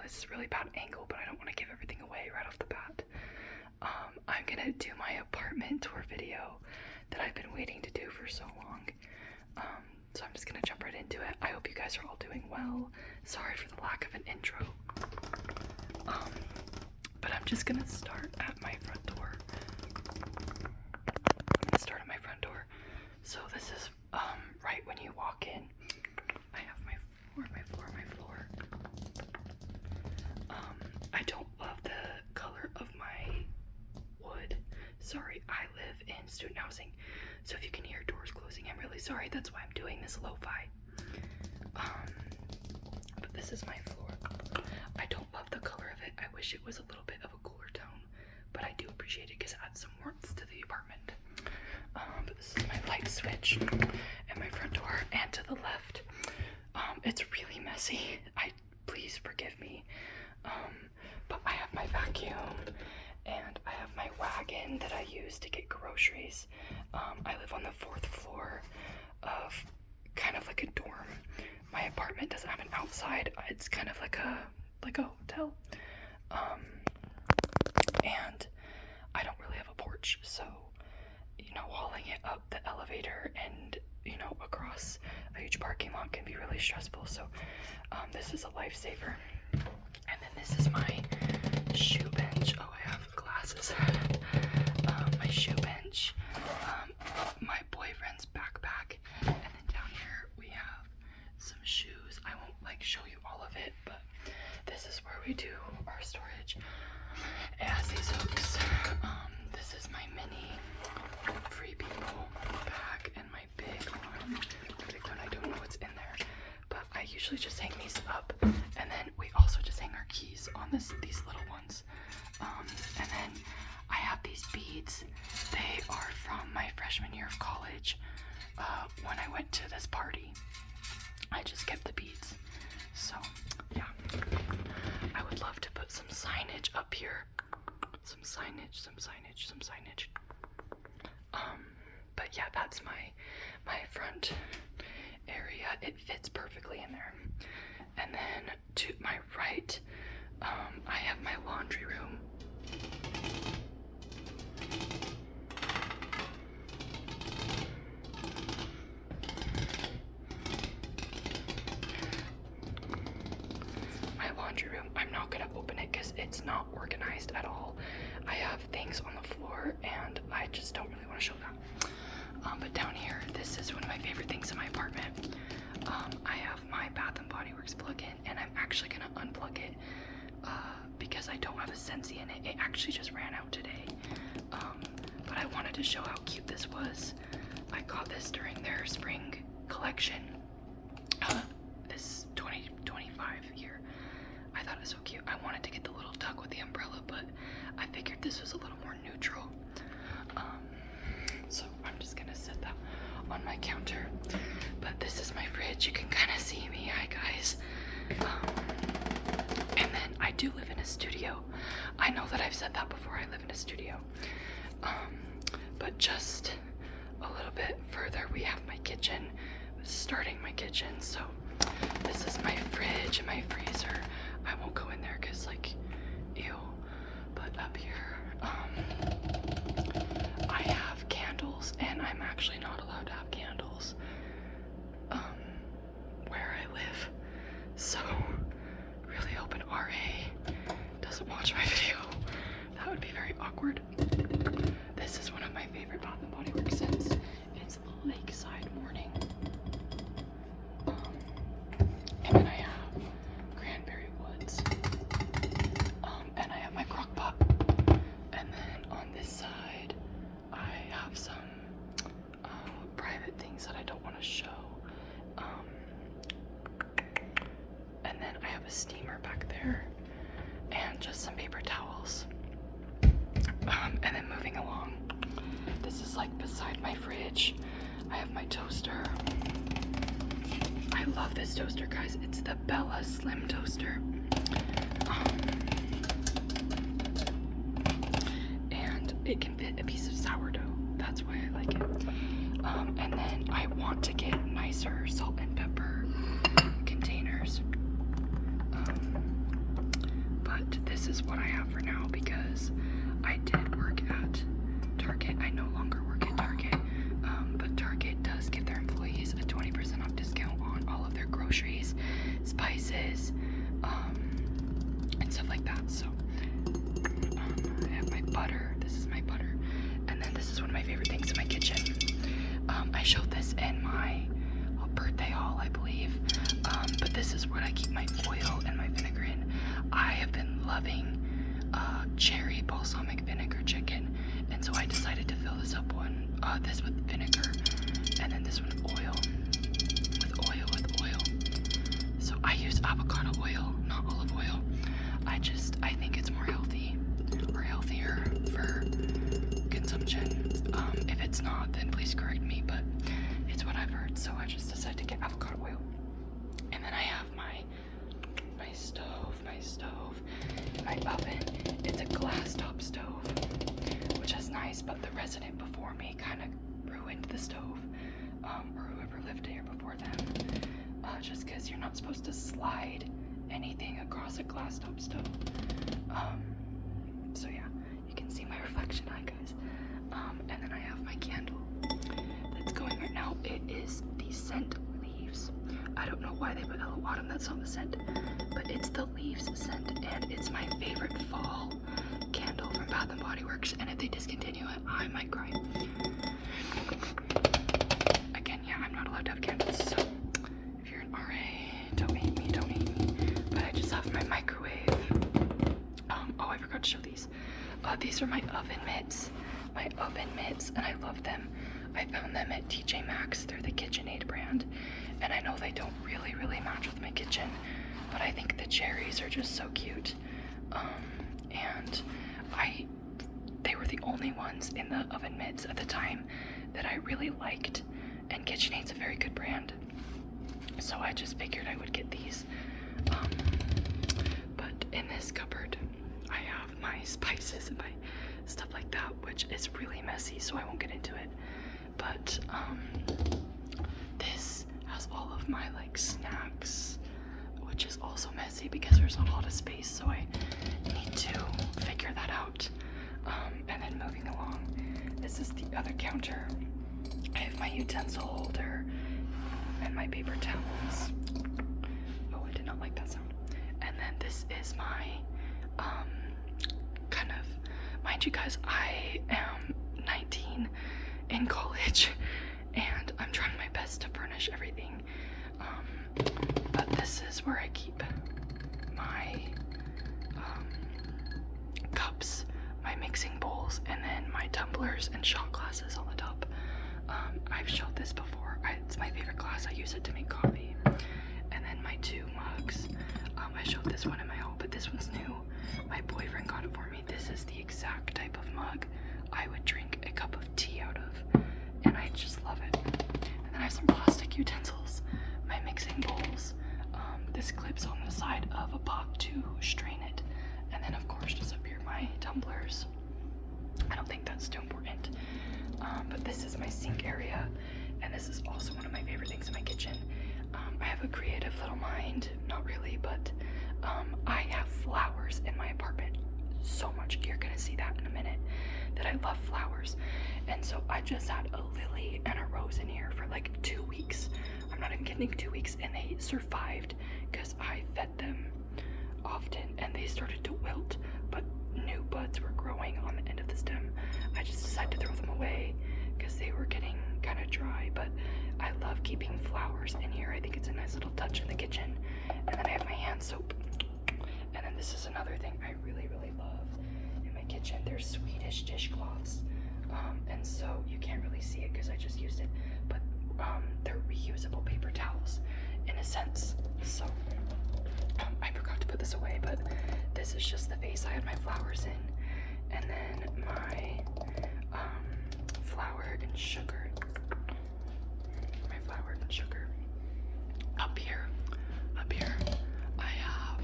this is a really bad angle, but I don't want to give everything away right off the bat. I'm gonna do my apartment tour video that I've been waiting to do for so long. So I'm just gonna jump right into it. I hope you guys are all doing well. Sorry for the lack of an intro. But I'm just gonna start at my front door. So this is right when you walk in. I have my floor. I don't love the color of my wood. Sorry, I live in student housing, so if you can hear doors closing, I'm really sorry. That's why I'm doing this lo-fi. But this is my floor. I don't love the color of it. I wish it was a little bit of a cooler tone, but I do appreciate it because it adds some warmth to the apartment. But this is my light switch and my front door, and to the left. It's really messy. Please forgive me. But I have my vacuum and I have my wagon that I use to get groceries. I live on the 4th floor of kind of like a dorm. My apartment doesn't have an outside. It's kind of like a hotel. And I don't really have a porch, so hauling it up the elevator and across a huge parking lot can be really stressful. So this is a lifesaver. And then this is my shoe bench. Oh, I have glasses. My shoe bench, my boyfriend's backpack, and then down here we have some shoes. I won't show you all of it, but this is where we do our storage. It has these hooks. This is my mini Free People bag and my big one. I don't know what's in there, but I usually just hang these up, and then we also just hang our keys on these little ones. And then I have these beads. They are from my freshman year of college. When I went to this party, I just kept the beads. So yeah, I would love to put some signage up here. Some signage. But yeah, that's my front area. It fits perfectly in there. And then to my right, I have my laundry room. I'm not gonna open it because it's not organized at all. I have things on the floor and I just don't really want to show that. But down here, this is one of my favorite things in my apartment. I have my Bath and Body Works plug-in, and I'm actually gonna unplug it because I don't have a Scentsy in it. It actually just ran out today. But I wanted to show how cute this was. I got this during their spring collection. This 2025 year. I thought it was so cute. I wanted to get the little duck with the umbrella, but I figured this was a little more neutral. So I'm just gonna set that on my counter. But this is my fridge. You can kind of see me. Hi guys. And then I do live in a studio. I know that I've said that before. I live in a studio. But just a little bit further, we have my kitchen. Starting my kitchen. So this is my fridge and my freezer. I won't go in there because ew. But up here, I have candles, and I'm actually not allowed to have candles where I live. So really hoping RA doesn't watch my video. That would be very awkward. This is one of my favorite Bath and Body Works scents. It's Lakeside Morning. And then I have Cranberry Woods. And I have my crock pot. And then on this side, I have some private things that I don't want to show. And then I have a steamer back there. And just some paper towels. And then moving along, this is beside my fridge. I have my toaster. I love this toaster, guys. It's the Bella Slim Toaster. And it can fit a piece of sourdough. That's why I like it. And then I want to get nicer salt and pepper containers. is what I have for now because I did work at Target. I no longer work at Target, but Target does give their employees a 20% off discount on all of their groceries, spices, and stuff like that. So I have my butter. This is my butter. And then this is one of my favorite things in my kitchen. I showed this in my birthday haul, I believe. But this is what I keep my oil and my vinegar in. I have been loving cherry balsamic vinegar chicken, and so I decided to fill this up this with vinegar, and then this one oil. So I use avocado oil, not olive oil. I think it's more healthy or healthier for consumption. If it's not, then please correct me, but it's what I've heard, so I just decided to get avocado oil. And then I have my stove, my oven. It's a glass top stove, which is nice, but the resident before me kind of ruined the stove, or whoever lived here before them, just because you're not supposed to slide anything across a glass top stove. So yeah, you can see my reflection, hi guys. And then I have my candle that's going right now. It is the scent Leaves. I don't know why they put Hello Autumn, that's not the scent, but it's the Leaves scent, and it's my favorite fall candle from Bath & Body Works, and if they discontinue it, I might cry. Again, yeah, I'm not allowed to have candles, so if you're an RA, don't hate me, but I just have my microwave. Oh, I forgot to show these. These are my oven mitts, and I love them. I found them at TJ Maxx. They're the KitchenAid brand, and I know they don't really match with my kitchen, but I think the cherries are just so cute. And they were the only ones in the oven mitts at the time that I really liked, and KitchenAid's a very good brand, so I just figured I would get these. But in this cupboard, I have my spices and my stuff like that, which is really messy, so I won't get into it. But this has all of my like snacks, which is also messy because there's not a lot of space, so I need to figure that out. And then moving along, this is the other counter. I have my utensil holder and my paper towels. Oh, I did not like that sound. And then this is my kind of, mind you guys, I am 19 in college, and I'm trying my best to furnish everything. But this is where I keep my cups, my mixing bowls, and then my tumblers and shot glasses on the top. I've showed this before. It's my favorite glass. I use it to make coffee. And then my two mugs. I showed this one in my haul, but this one's new. My boyfriend got it for me. This is the exact type of mug I would drink a cup of tea out of, and I just love it. And then I have some plastic utensils, my mixing bowls. This clips on the side of a pot to strain it, and then of course just up here my tumblers. I don't think that's too important, but this is my sink area, and this is also one of my favorite things in my kitchen. I have a creative little mind, not really, but I have flowers in my apartment so much. You're gonna see that in a minute, that I love flowers. And so I just had a lily and a rose in here for like 2 weeks. I'm not even kidding, 2 weeks, and they survived because I fed them often and they started to wilt, but new buds were growing on the end of the stem. I just decided to throw them away because they were getting kind of dry, but I love keeping flowers in here. I think it's a nice little touch in the kitchen. And then I have my hand soap. And then this is another thing I really love in my kitchen. They're Swedish dishcloths, and so you can't really see it because I just used it, but they're reusable paper towels in a sense. So I forgot to put this away, but this is just the vase I had my flowers in, and then my flour and sugar. My flour and sugar. Up here, I have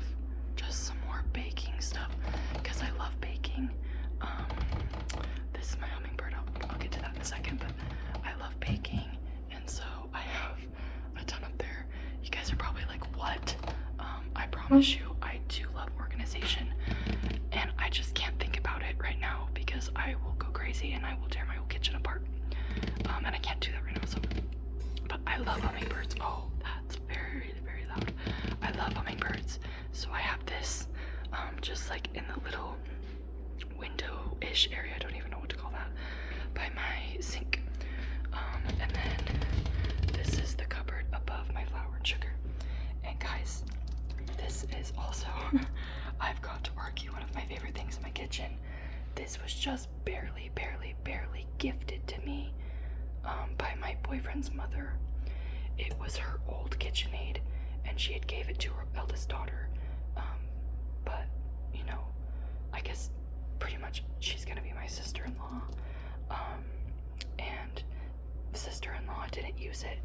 just some more baking stuff because I love baking. This is my hummingbird. I'll get to that in a second, but I love baking, and so I have a ton up there. You guys are probably like, what? I promise you, I do love organization, I love hummingbirds. Oh, that's very, very loud. I love hummingbirds. So I have this, just like in the little window-ish area, I don't even know what to call that, by my sink. And then this is the cupboard above my flour and sugar. And guys, this is also, I've got to argue, one of my favorite things in my kitchen. This was just barely gifted to me by my boyfriend's mother. It was her old KitchenAid, and she had gave it to her eldest daughter. But, you know, I guess pretty much she's gonna be my sister-in-law. And sister-in-law didn't use it,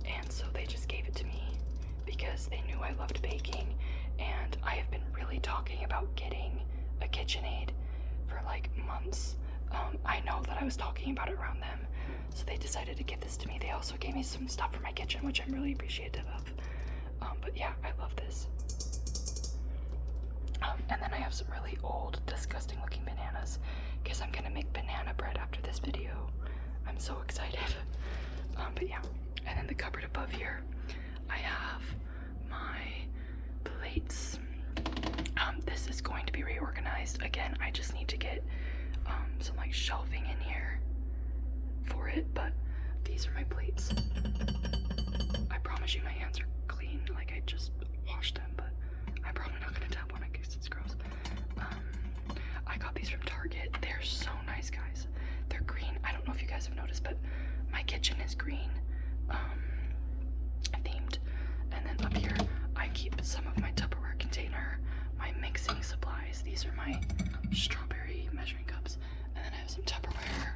and so they just gave it to me because they knew I loved baking. And I have been really talking about getting a KitchenAid for like months. I know that I was talking about it around them, so they decided to give this to me. They also gave me some stuff for my kitchen, which I'm really appreciative of. But yeah, I love this. And then I have some really old, disgusting looking bananas because I'm gonna make banana bread after this video. I'm so excited. But yeah, and then the cupboard above here, I have my plates. This is going to be reorganized. Again, I just need to get some like shelving in here for it, but these are my plates. I promise you my hands are clean, like I just washed them, but I'm probably not gonna tap one because it's gross. I got these from Target. They're so nice, guys. They're green. I don't know if you guys have noticed, but my kitchen is green themed. And then up here I keep some of my Tupperware container, my mixing supplies. These are my strawberry measuring cups. And then I have some Tupperware,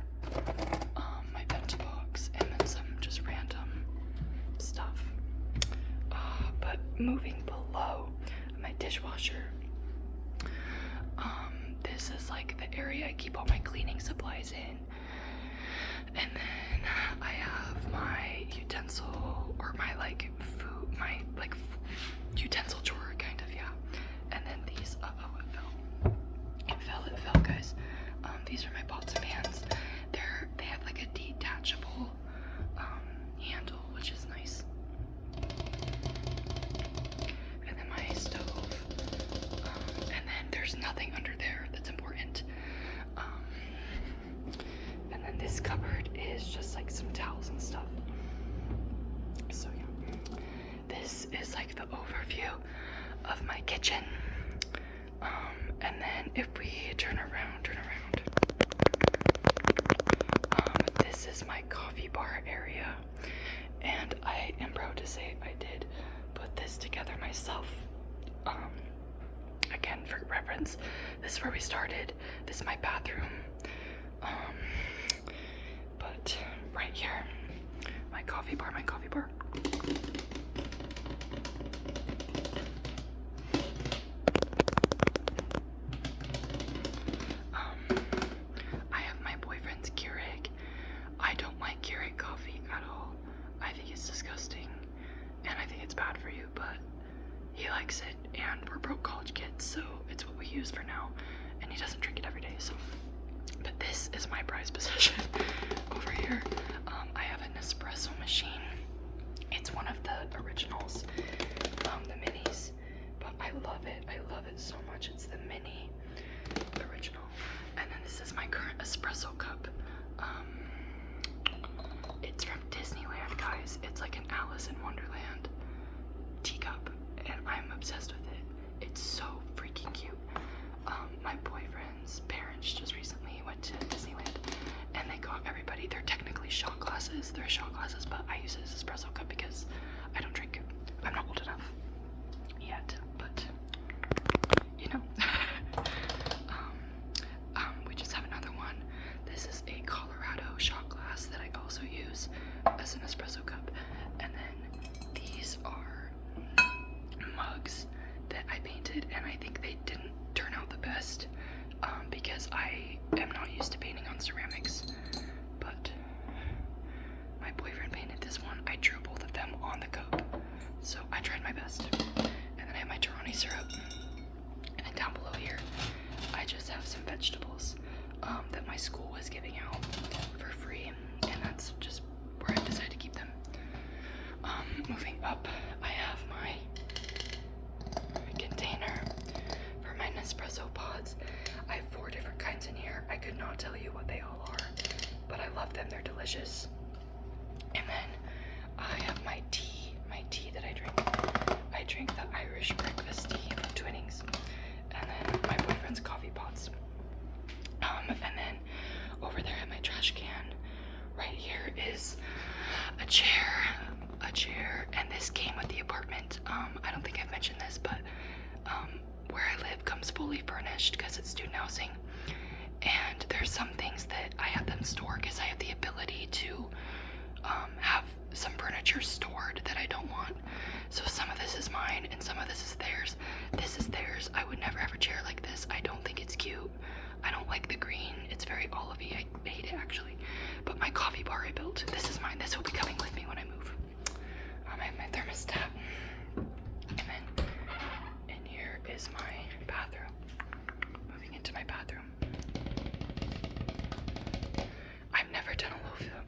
my bento box, and then some just random stuff. But moving below my dishwasher, this is like the area I keep all my cleaning supplies in. And then I have my utensil, or my like food, my like utensil drawer kind of, yeah. And then these, it fell, guys. These are my pots and pans. They have like a detachable handle, which is nice. And then my stove, and then there's nothing under there that's important. And then this cupboard is just like some towels and stuff. So yeah, this is like the overview of my kitchen. And then if we turn around, this is my coffee bar area. And I am proud to say I did put this together myself. Again, for reference, this is where we started. This is my bathroom. But right here, my coffee bar. I have my boyfriend's Keurig. I don't like Keurig coffee at all. I think it's disgusting, and I think it's bad for you, but he likes it, and we're broke college kids, so it's what we use for now, and he doesn't drink it every day, so. But this is my prized possession. Over here, I have an espresso machine. It's one of the originals, the minis, but I love it so much. It's the mini original. And then this is my current espresso cup. It's from Disneyland, guys. It's like an Alice in Wonderland teacup, and I'm obsessed with it. It's so freaking cute. My boyfriend's parents just recently went to Disneyland, and they got everybody, they're technically shot glasses. They're shot glasses, but I use it as espresso cup because I don't drink. I'm not old enough yet, but you know. We just have another one. This is a Colorado shot glass that I also use as an espresso cup. And then these are mugs that I painted, and I think they didn't turn out the best because I am not used to painting on ceramics. But my boyfriend painted this one. I drew both of them on the cup, so I tried my best. And then I have my Torani syrup. And then down below here, I just have some vegetables that my school was giving out for free, and that's just where I decided to keep them. dishes. And then I have my tea that I drink. I drink the Irish breakfast tea from Twinings. And then my boyfriend's coffee pots. And then over there at my trash can, right here is a chair, and this came with the apartment. I don't think I've mentioned this, but where I live comes fully furnished because it's student housing. And there's some things that I have them store because I have the ability to have some furniture stored that I don't want. So some of this is mine and some of this is theirs. This is theirs. I would never have a chair like this. I don't think it's cute. I don't like the green. It's very olivey. I hate it actually. But my coffee bar I built, this is mine. This will be coming with me when I move. I have my thermostat. And then in here is my bathroom. Moving into my bathroom. I've never done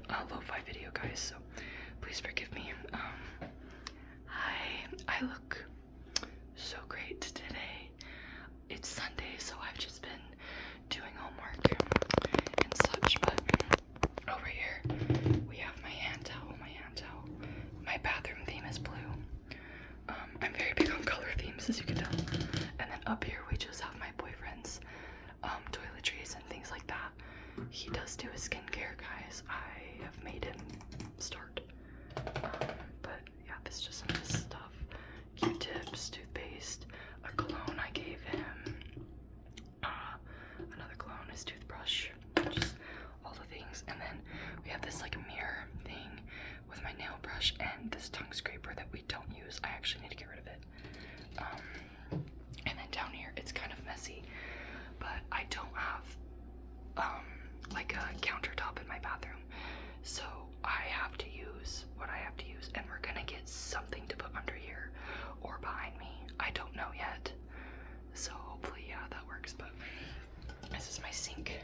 a lo-fi video, guys, so please forgive me. Hi, I look so great today. It's Sunday, so I've just been doing homework and such, but over here we have my hand towel. My bathroom theme is blue. I'm very big on color themes, as you can tell. And then up here we just have my boyfriend's toiletries and things like that. He does do his skincare, guys. I have made him start. But yeah, this is just some of his stuff. Q-tips, toothpaste, a cologne I gave him, another cologne, his toothbrush, just all the things. And then we have this like mirror thing with my nail brush and this tongue scraper that we don't use. I actually need to get rid of it. And then down here, it's kind of messy, but I don't have like a countertop in my bathroom, so I have to use what I have to use, and we're gonna get something to put under here or behind me. I don't know yet, so hopefully, yeah, that works. But this is my sink.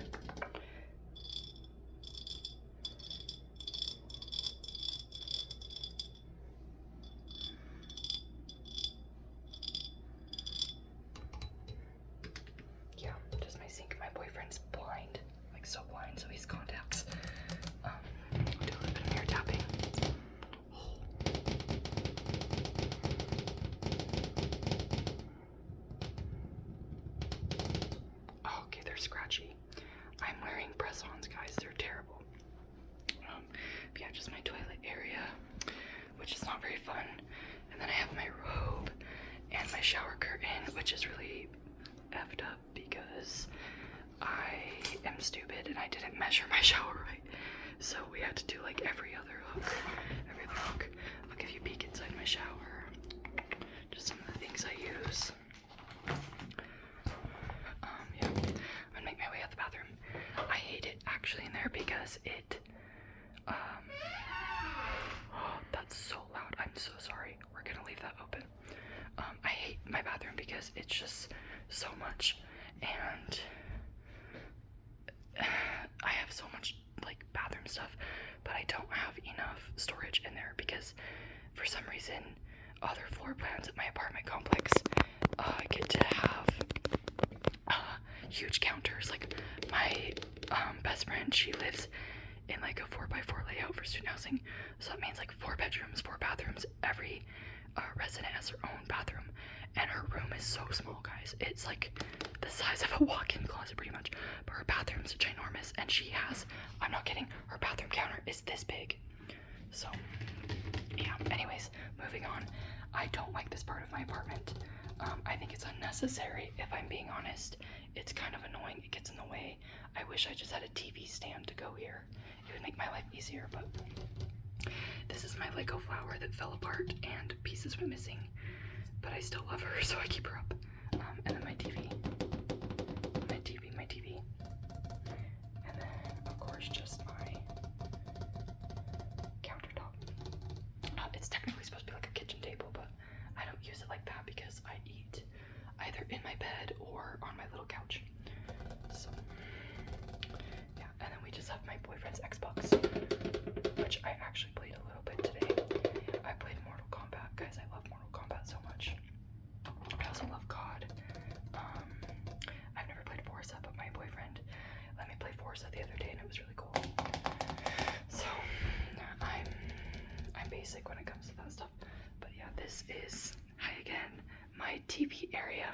Yeah, just my sink. My boyfriend's blind, like so blind, so he's contacts. Do a little bit of mirror tapping. Oh, okay, they're scratchy. I'm wearing press-ons, guys. They're terrible. But yeah, just my toilet area, which is not very fun. And then I have my robe and my shower curtain, which is really effed up because I am stupid and I didn't measure my shower right. So we had to do like every other hook. I'll give you a peek inside my shower. Just some of the things I use. Yeah, I'm gonna make my way out the bathroom. I hate it actually in there because it, oh, that's so loud. I'm so sorry. We're gonna leave that open. I hate my bathroom because it's just so much, and I have so much like bathroom stuff, but I don't have enough storage in there because for some reason other floor plans at my apartment complex get to have huge counters. Like my best friend, she lives in like a 4x4 layout for student housing, so that means like 4 bedrooms, 4 bathrooms. Every resident has their own bathroom, and her room is so small, guys. It's like the size of a walk-in closet pretty much, but her bathroom's ginormous, and she has, I'm not kidding, her bathroom counter is this big. So yeah, anyways, moving on. I don't like this part of my apartment. I think it's unnecessary, if I'm being honest. It's kind of annoying. It gets in the way. I wish I just had a TV stand to go here. It would make my life easier, but this is my Lego flower that fell apart and pieces went missing, but I still love her, so I keep her up. And then my TV. And then, of course, just my countertop. It's technically supposed to be like a kitchen table, but I don't use it like that because I eat either in my bed or on my little couch. So, yeah, and then we just have my boyfriend's Xbox, which I actually played a little bit today. I played Mortal Kombat. Guys, I love Mortal Kombat so much. I also love COD. basic when it comes to that stuff. But yeah, this is, hi again, my TV area.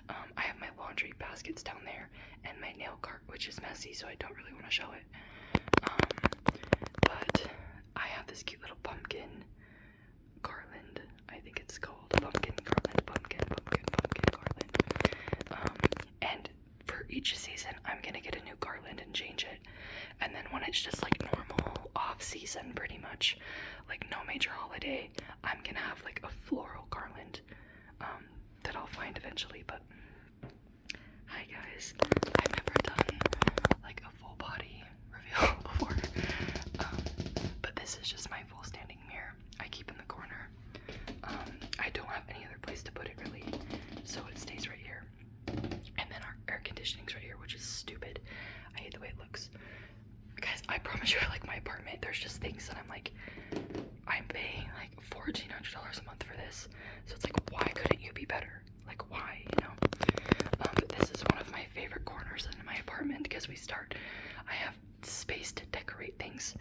I have my laundry baskets down there and my nail cart, which is messy, so I don't really want to show it. But I have this cute little pumpkin garland. I think it's called pumpkin garland, pumpkin garland. And for each season, I'm gonna get a new garland and change it. And then when it's just like normal off season, pretty much, like no major holiday, I'm gonna have like a floral garland that I'll find eventually. But hi guys, I've never done like a full body reveal before, but this is just my full standing mirror I keep in the corner. I don't have any other place to put it really, so it stays right here. And then our air conditioning's right here, which is stupid. I hate the way it looks. Guys, I promise you I like my apartment. There's just things that I'm like, I'm paying like $1,400 a month for this, so it's like, why couldn't you be better? Like, why, you know? But this is one of my favorite corners in my apartment because I have space to decorate things.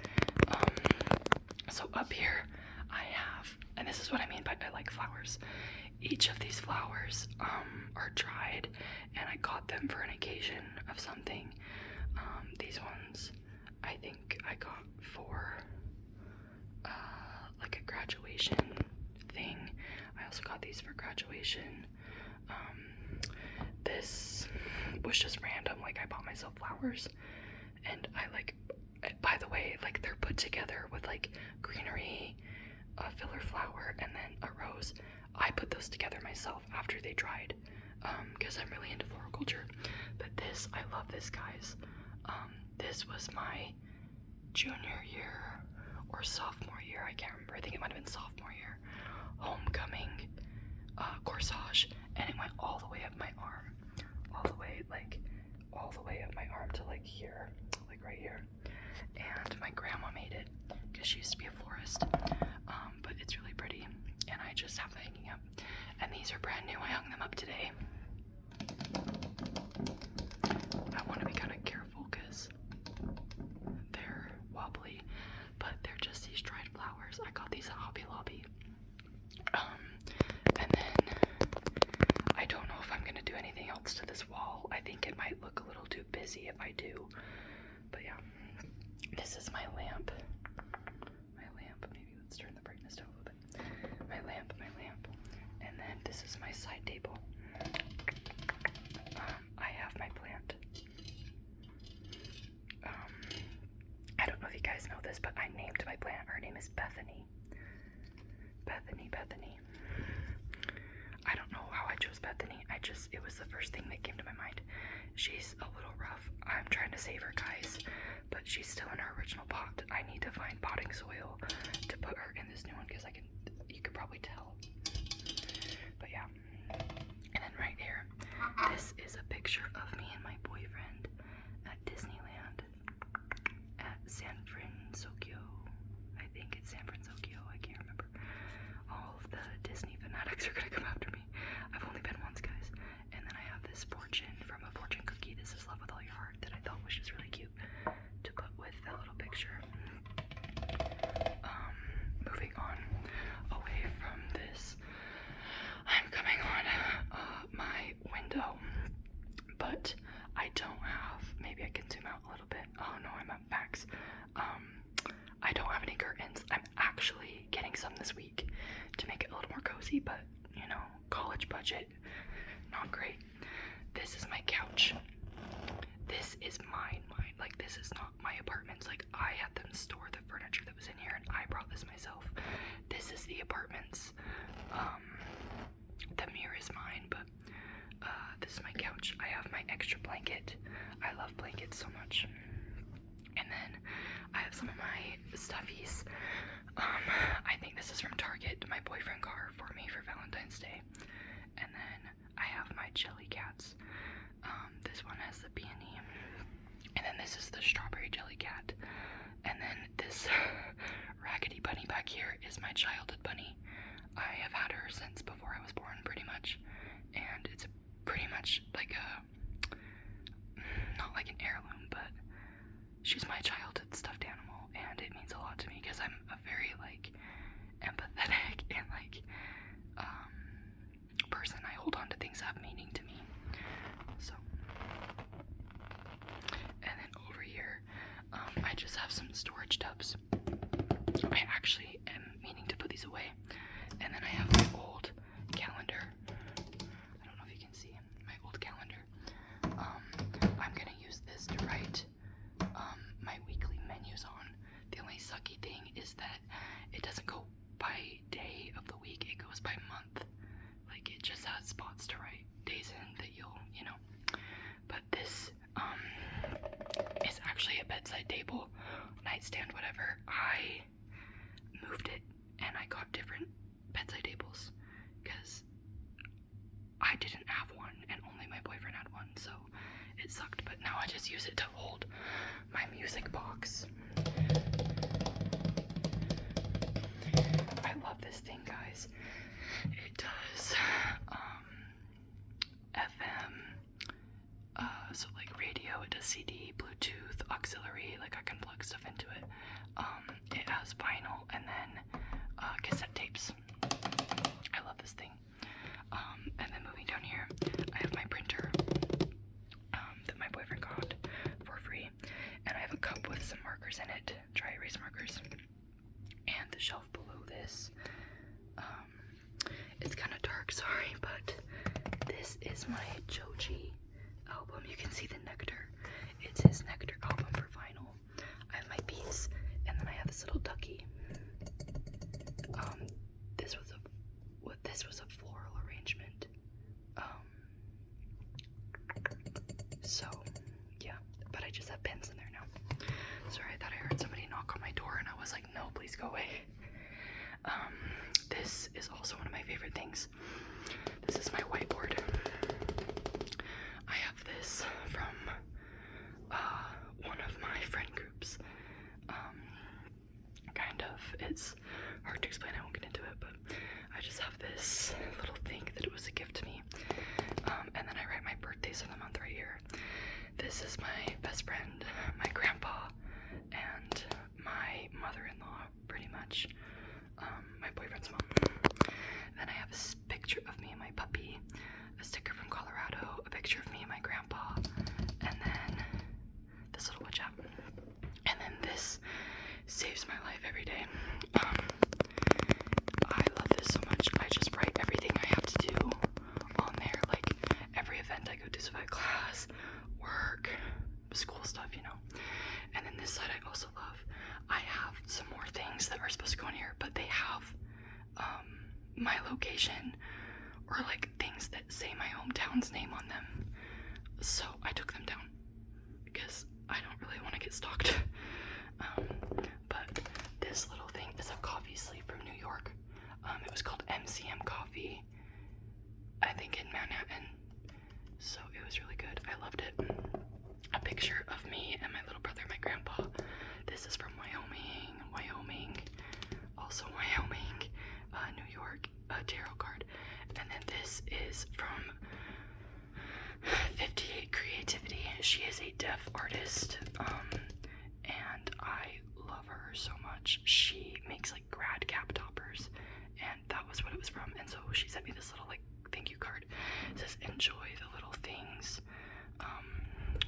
So up here I have, and this is what I mean by I like flowers. Each of these flowers are dried, and I got them for an occasion of something. These ones I think I got for like a graduation thing. I also got these for graduation. This was just random, like I bought myself flowers, and I like, by the way, like they're put together with like greenery, a filler flower, and then a rose. I put those together myself after they dried, because I'm really into floriculture. But this, I love this, guys. This was my junior year or sophomore year, I can't remember. I think it might have been sophomore year. Homecoming corsage, and it went all the way up my arm, all the way up my arm to like here, like right here. And my grandma made it because she used to be a florist. But it's really pretty, and I just have them hanging up. And these are brand new. I hung them up today. I want to be kind of careful because they're wobbly, but they're just these dried flowers. I got these at Hobby Lobby. And then I don't know if I'm gonna do anything else to this wall. I think it might look a little too busy if I do. But yeah, this is my lamp. Maybe let's turn the brightness down a little bit. My lamp. And then this is my side table. I have my plant. I don't know if you guys know this, but I named my plant. Her name is Bethany. Bethany. I don't know how I chose Bethany. It was the first thing that came to my mind. She's a little rough. I'm trying to save her, guys, but she's still in her original pot. I need to find potting soil to put her in this new one because you could probably tell. But yeah. And then right here, this is a picture of me and my boyfriend at Disneyland at San Francisco. I think it's San Francisco. I can't remember. All of the Disney fanatics are gonna come after me. I've only been once, guys. And then I have this fortune from a fortune cookie. This is Love with All Your Heart that I thought was just really cute to put with that little picture. Moving on away from this, I'm coming on my window, but I don't have, maybe I can zoom out a little bit. Oh no, I'm at max. I don't have any curtains. I'm actually getting some this week to make it a little more cozy, but you know, college budget, not great. This is my couch. This is mine. Like, this is not my apartment's. Like, I had them store the furniture that was in here, and I brought this myself. This is the apartment's. The mirror is mine, but this is my couch. I have my extra blanket. I love blankets so much. And then I have some of my stuffies. I think this is from Target. My boyfriend got her for me for Valentine's Day. And then I have my jelly cats. This one has the peony. And then this is the strawberry jelly cat. And then this raggedy bunny back here is my childhood bunny. I have had her since before I was born, pretty much. And it's pretty much like not like an heirloom, but she's my childhood stuffed animal, and it means a lot to me because I'm a very like nightstand, whatever, I moved it and I got different bedside tables because I didn't have one and only my boyfriend had one, so it sucked. But now I just use it to hold my music box. I love this thing, guys. It does FM, so like radio, it does CD, Bluetooth, auxiliary, like I can plug stuff into it. It has vinyl and then cassette tapes. I love this thing. And then moving down here, I have my printer that my boyfriend got for free, and I have a cup with some markers in it, dry erase markers. And the shelf below this, it's kind of dark, sorry, but this is my Joji album. You can see the Nectar. It's his Nectar album for vinyl. I have my Beats, and then I have this little ducky. This was a floral arrangement. So yeah, but I just have pens in there now. Sorry, I thought I heard somebody knock on my door, and I was like, no, please go away. This is also one of my favorite things. This is my whiteboard. I have this from one of my friend groups. Kind of. It's hard to explain, I won't get into it, but I just have this little thing that it was a gift to me. And then I write my birthdays of the month right here. This is my best friend, my grandpa, and my mother-in-law, pretty much. My boyfriend's mom. Then I have a picture of me and my puppy, a sticker from Colorado, a picture of me and my grandpa, and then this little wood chap. And then this saves my life every day. I love this so much. I just write everything I have to do on there, like every event I go to, so like class, work, school stuff, you know. And then this side I also love. I have some more things that are supposed to go in here, but they have my location or like things that say my hometown's name on them. So I took them down because I don't really want to get stalked. But this little thing is a coffee sleeve from New York. It was called MCM Coffee, I think in Manhattan. So it was really good. I loved it. A picture of me and my little brother, my grandpa. This is from Wyoming, also Wyoming, New York, tarot card. And then this is from 58 Creativity. She is a deaf artist, and I love her so much. She makes like grad cap toppers, and that was what it was from. And so she sent me this little like thank you card. It says enjoy the little things,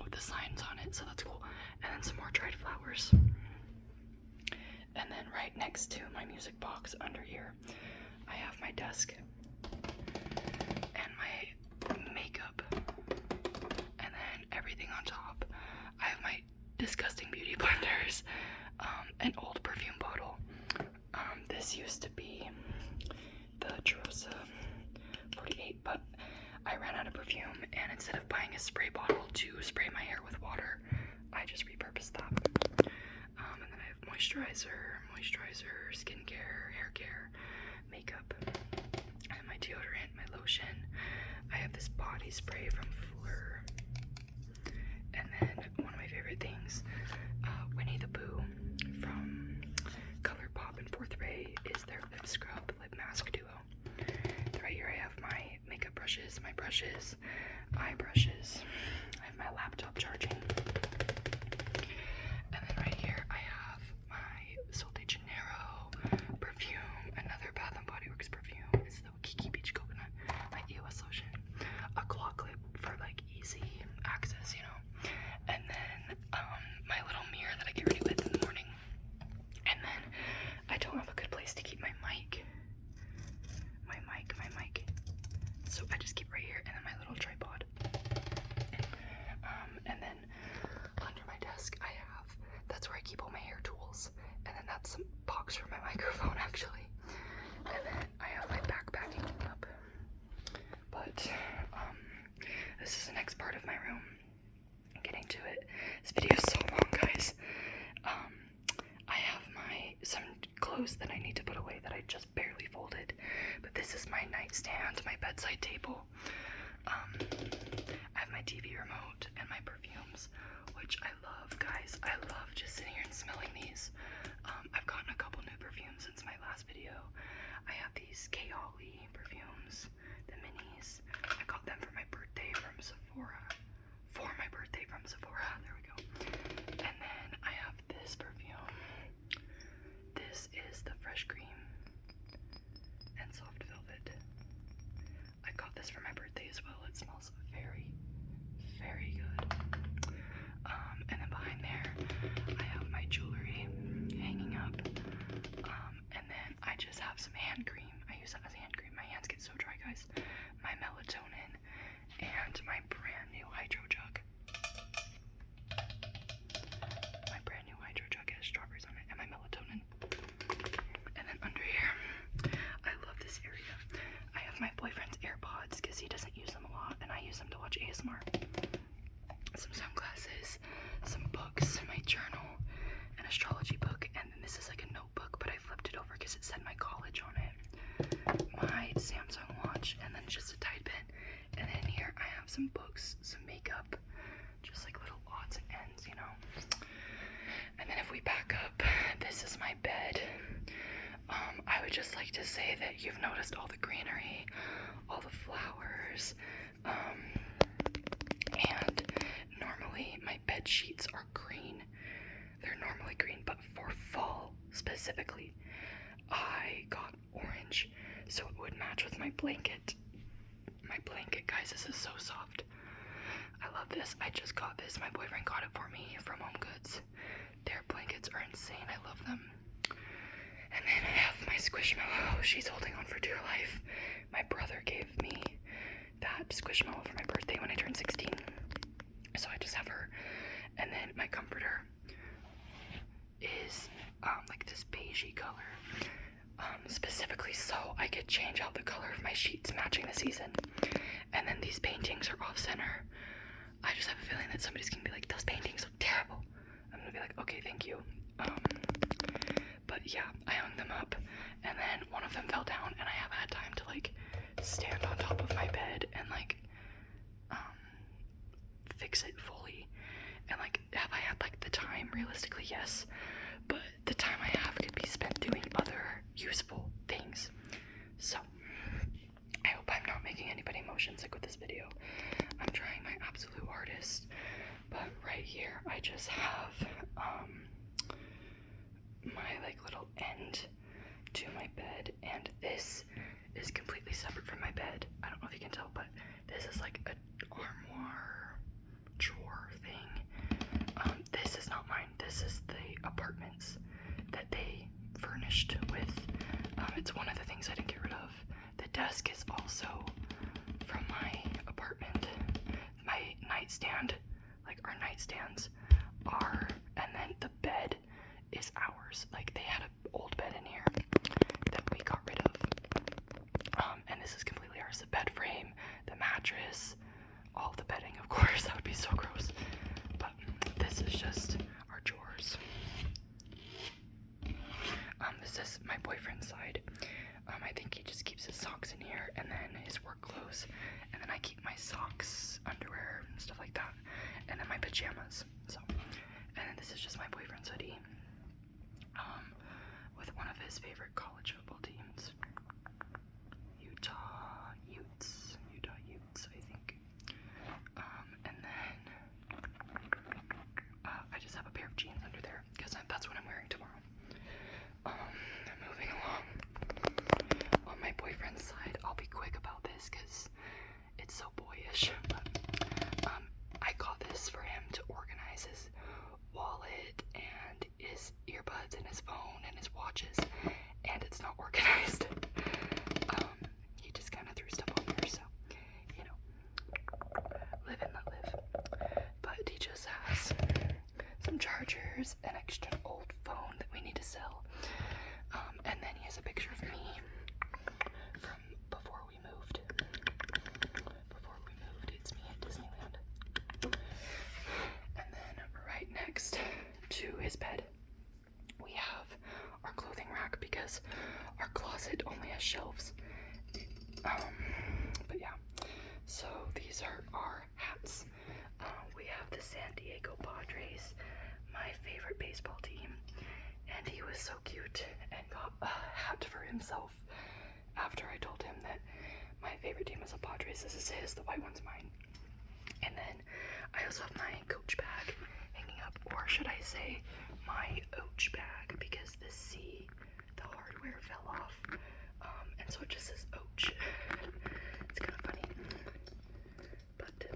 with the signs on it, so that's cool. And then some more dried flowers. And then right next to my music box under here, I have my desk and my makeup, and then everything on top. I have my disgusting beauty blenders, an old perfume bottle. This used to be the Jerosa 48, but I ran out of perfume, and instead of buying a spray bottle to spray my hair with water, I just repurposed that. And then I have moisturizer, skincare, hair care, makeup, and my deodorant, my lotion. I have this body spray from Fuller. And then one of my favorite things, Winnie the Pooh from ColourPop and 4th Ray is their lip scrub, lip mask duo. Right here I have my makeup brushes, my brushes, eye brushes. I have my laptop charging. And then right here I have my Sol de Janeiro perfume, another Bath & Body Works perfume. It's the Kiki Beach Coconut, my EOS lotion, a claw clip for like easy access, you know. And then my little mirror that I get ready with in the morning. And then I don't have a good place to keep my mic. So I just keep right here, and then my little tripod. And then clothes that I need to put away that I just barely folded. But this is my nightstand, my bedside table. I have my TV remote and my perfumes, which I love, guys. I love just sitting here and smelling these. I've gotten a couple new perfumes since my last video. I have these Kaoli perfumes, the minis. I got them for my birthday from Sephora. There we go. And then I have this perfume. This is the Fresh Cream and Soft Velvet. I got this for my birthday as well. It smells very, very good. And then behind there, I have my jewelry hanging up. And then I just have some hand cream. I use that as hand cream. My hands get so dry, guys. My melatonin and my brand new hydro jug. My brand new hydro jug has strawberries on it and my melatonin. And then under here, I love this area. I have my boyfriend's AirPods because he doesn't use them a lot and I use them to watch ASMR. Some sunglasses, some books, my journal, an astrology book, and then this is like a notebook, but I flipped it over because it said my college on it. My Samsung watch, and then just a tide pen. And then here I have some books, some makeup, just like little odds and ends, you know. And then if we back up, this is my bed. I would just like to say that you've noticed all the greenery, all the flowers, and normally my bed sheets are green. They're normally green, but for fall specifically, I got orange so it would match with my blanket. My blanket, guys, this is so soft. I love this. I just got this. My boyfriend got it for me from Home Goods. Their blankets are insane. I love them. And then I have my Squishmallow. She's holding on for dear life. My brother gave me that Squishmallow for my birthday when I turned 16. So I just have her. And then my comforter is like this beigey color. Specifically so I could change out the color of my sheets matching the season. And then these paintings are off center. I just have a feeling that somebody's gonna be like, those paintings look terrible. I'm gonna be like, okay, thank you. But yeah, I hung them up and then one of them fell down and I haven't had time to like stand on top of my bed and like fix it fully. And like, have I had like the time? Realistically, yes. But the time I have could be spent doing other useful things. So I hope I'm not making anybody motion sick with this video. I'm trying my absolute hardest. But right here I just have my like little end to my bed, and this is completely separate from my bed. I don't know if you can tell, but this is like an armoire drawer thing. This is not mine. This is the apartment's that they furnished with. It's one of the things I didn't get rid of. The desk is also from my apartment. My nightstand, like our nightstands are, and then the bed is ours. Like they had an old bed in here that we got rid of. And this is completely ours. The bed frame, the mattress, all the bedding, of course. That would be so gross. But this is just our drawers. This is my boyfriend's side. I think he just keeps his socks in here and then his work clothes. And then I keep my socks, underwear, and stuff like that. And then my pajamas. So, and then this is just my boyfriend's hoodie. With one of his favorite college football teams. Utah Utes, I think. And then I just have a pair of jeans under there because that's what I'm wearing tomorrow. Moving along. On my boyfriend's side, I'll be quick about this because it's so boyish. But I got this for him to organize his wallet and his earbuds and his phone and his watches, and it's not organized. He just kind of threw stuff on there, so you know, live and let live. But he just has some chargers, an extra old phone that we need to sell, and then he has a picture of me from before we moved. It's me at Disneyland. And then right next to his bed, we have our clothing rack because because our closet only has shelves. But yeah, so these are our hats. We have the San Diego Padres, my favorite baseball team, and he was so cute and got a hat for himself after I told him that my favorite team is the Padres. This is his, the white one's mine. And then I also have my Coach bag hanging up, or should I say my Ouch bag, because the C, the hardware fell off, and so it just says Ouch. It's kind of funny, but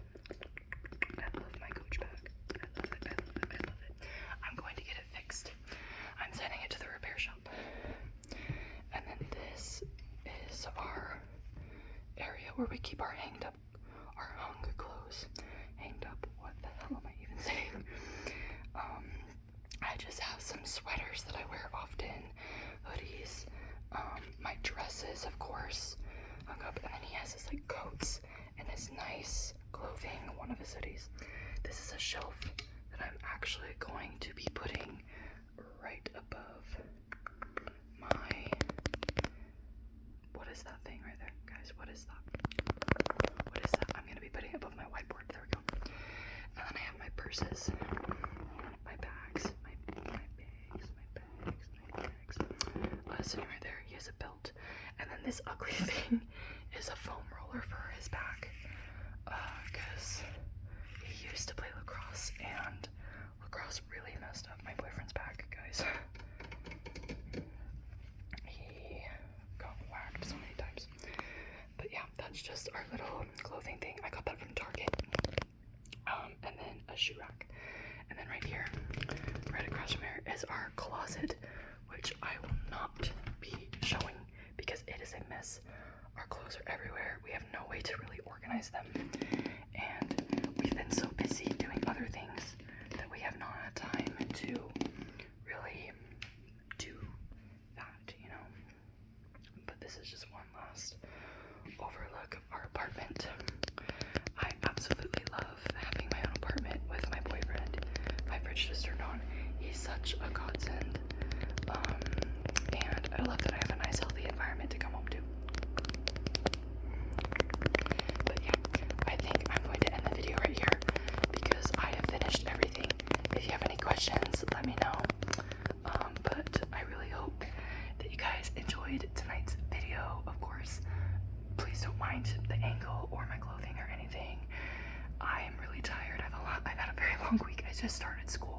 I love my Coach bag. I love it, I love it, I love it. I'm going to get it fixed. I'm sending it to the repair shop. And then this is our area where we keep our hung clothes. Hanged up, what the hell am I even saying? I just have some sweaters that I wear often, hoodies, my dresses, of course, hung up, and then he has his like coats and his nice clothing, one of his hoodies. This is a shelf that I'm actually going to be putting right above my, what is that thing right there, guys? What is that? What is that? I'm going to be putting it above my whiteboard. There we go. And then I have my purses, my bags, my bags. Sitting right there. He has a belt. And then this ugly thing is a foam roller for his back. Because he used to play lacrosse, and lacrosse really messed up my boyfriend's back, guys. He got whacked so many times. But yeah, that's just our little clothing thing. I got that from Target. And then a shoe rack. And then right here, right across from here, is our closet, which I will not be showing because it is a mess. Our clothes are everywhere. We have no way to really organize them. And we've been so busy doing other things that we have not had time to really do that, you know. But this is just one last overlook of our apartment. I absolutely love having my own apartment with my boyfriend. My fridge just turned on. He's such a godsend. And I love that I have a nice healthy environment to come home to. But yeah, I think I'm going to end the video right here because I have finished everything. If you have any questions, let me know. But I really hope that you guys enjoyed tonight's video. Of course, please don't mind the angle or my clothing or anything. I'm really tired. I've had a very long week. I just started school.